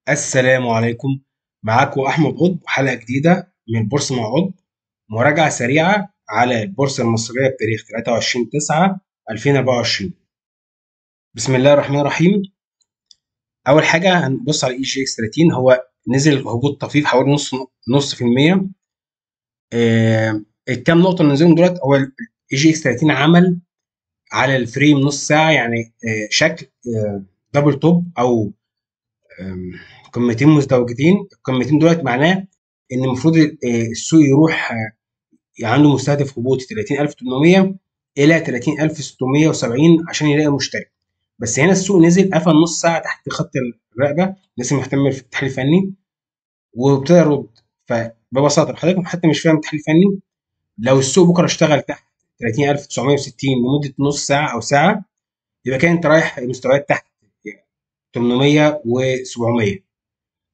السلام عليكم. معاكم أحمد قطب وحلقة جديدة من بورصة مع قطب. مراجعة سريعة على البورصة المصرية بتاريخ 23/9/2024. بسم الله الرحمن الرحيم. أول حاجة هنبص على EGX 30. هو نزل هبوط طفيف حوالي نص في المية. الكام نقطة اللي نزلهم دولت، هو ال EGX 30 عمل على الفريم نص ساعة، يعني شكل دبل توب أو قمتين مزدوجتين. القمتين دولت معناه ان المفروض السوق يروح عنده مستهدف هبوطي 30800 الى 30670 عشان يلاقي مشتري. بس هنا السوق نزل قفل نص ساعه تحت خط الرقبه، الناس المهتمه في التحليل الفني، وابتدى يرد. فببساطه حضرتك حتى مش فاهم التحليل الفني، لو السوق بكره اشتغل تحت 30960 لمده نص ساعه او ساعه، يبقى كان انت رايح مستويات تحت 800 و700.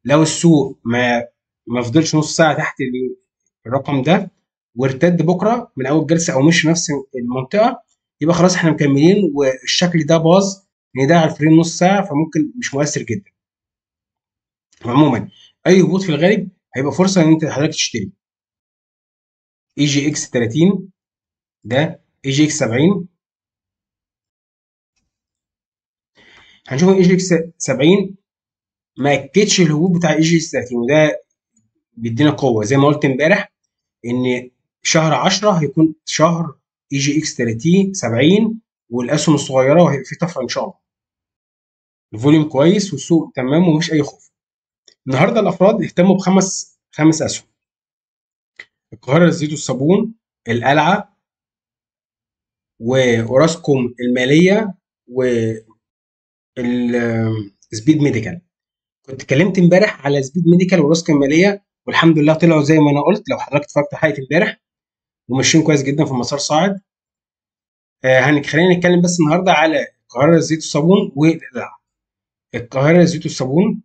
لو السوق ما فضلش نص ساعه تحت الرقم ده وارتد بكره من اول جلسه او مش نفس المنطقه، يبقى خلاص احنا مكملين والشكل ده باظ، لان ده على الفريم نص ساعه، فممكن مش مؤثر جدا. عموما اي هبوط في الغالب هيبقى فرصه ان انت حضرتك تشتري. اي جي اكس 30 ده، اي جي اكس 70. هنشوف اي جي اكس 70 ما اكدش الهبوط بتاع اي جي اكس 30، وده بيدينا قوه زي ما قلت امبارح ان شهر 10 هيكون شهر اي جي اكس 30 70 والاسهم الصغيره، وهيبقى في طفره ان شاء الله. الفوليوم كويس والسوق تمام ومفيش اي خوف. النهارده الافراد اهتموا خمس اسهم: القاهره للزيت والصابون، القلعه، واوراسكوم الماليه، والسبيد ميديكال. كنت اتكلمت امبارح على سبيد ميديكال واوراسكوم الماليه، والحمد لله طلعوا زي ما انا قلت. لو حضرتك اتفرجت على حلقه امبارح، وماشيين كويس جدا في مسار صاعد. خلينا نتكلم بس النهارده على القاهره للزيت والصابون والقلعه. القاهره للزيت والصابون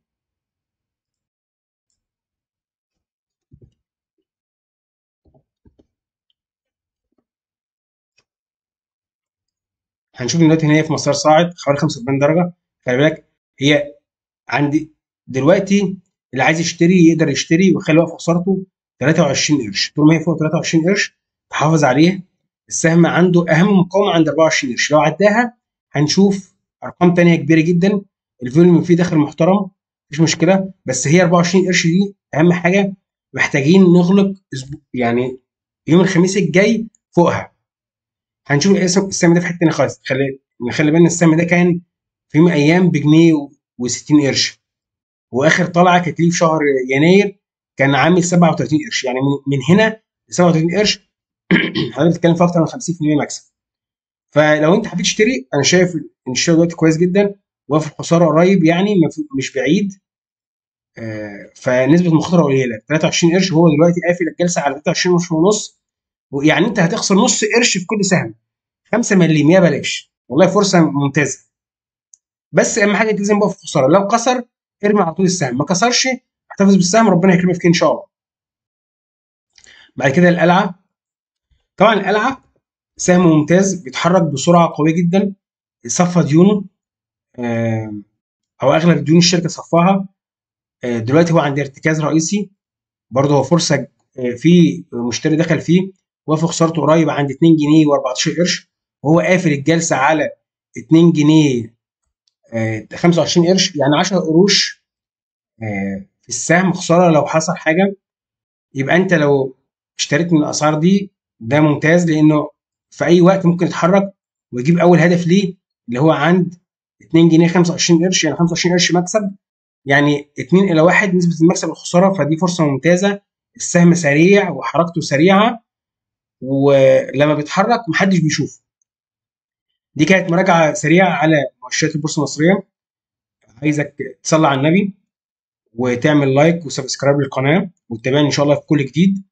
هنشوف دلوقتي ان هي في مسار صاعد حوالي 45 درجه. خلي بالك، هي عندي دلوقتي اللي عايز يشتري يقدر يشتري ويخلي وقف خسارته 23 قرش. طول ما هي فوق 23 قرش تحافظ عليه. السهم عنده اهم مقاومه عند 24 قرش، لو عداها هنشوف ارقام تانية كبيره جدا. الفوليوم فيه داخل محترم، مفيش مشكله، بس هي 24 قرش دي اهم حاجه. محتاجين نغلق يعني يوم الخميس الجاي فوقها. هنشوف السهم ده في حته تانيه خالص. نخلي بالنا السهم ده كان في يوم من الايام بجنيه و60 قرش، واخر طلعه كانت ليه في شهر يناير كان عامل 37 قرش. يعني من هنا ل 37 قرش حضرتك بتتكلم في اكتر من 50% مكسب. فلو انت حبيت تشتري، انا شايف ان الشراء دلوقتي كويس جدا، وفي الخساره قريب، يعني مش بعيد. فنسبه المخاطره قليله. 23 قرش هو دلوقتي قافل الجلسه على 23 قرش ونص، يعني انت هتخسر نص قرش في كل سهم. 5 مليم يا بلاش، والله فرصه ممتازه. بس اهم حاجه تلزم بقى في الخساره. لو كسر ارمي على طول السهم، ما كسرش احتفظ بالسهم، ربنا يكرمك فيه ان شاء الله. بعد كده القلعه. طبعا القلعه سهم ممتاز، بيتحرك بسرعه قويه جدا. صفى ديونه، او اغلب ديون الشركه صفاها. دلوقتي هو عند ارتكاز رئيسي، برضه هو فرصه. في مشتري دخل فيه، وفي خسارته قريب عند 2 جنيه و14 قرش، وهو قافل الجلسه على 2 جنيه 25 قرش، يعني 10 قروش في السهم خساره لو حصل حاجه. يبقى انت لو اشتريت من الاسعار دي ده ممتاز، لانه في اي وقت ممكن يتحرك ويجيب اول هدف ليه اللي هو عند 2 جنيه 25 قرش، يعني 25 قرش مكسب، يعني 2 الى 1 نسبه المكسب والخساره. فدي فرصه ممتازه. السهم سريع وحركته سريعه، ولما بيتحرك محدش بيشوفه. دي كانت مراجعه سريعه على مؤشرات البورصه المصريه. عايزك تصلي على النبي وتعمل لايك وسبسكرايب للقناه وتتابعني ان شاء الله في كل جديد.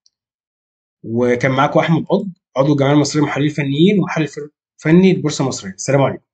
وكان معاكم احمد قطب، عضو الجمعيه المصريه للمحللين الفنيين ومحلل فني للبورصه المصريه. السلام عليكم.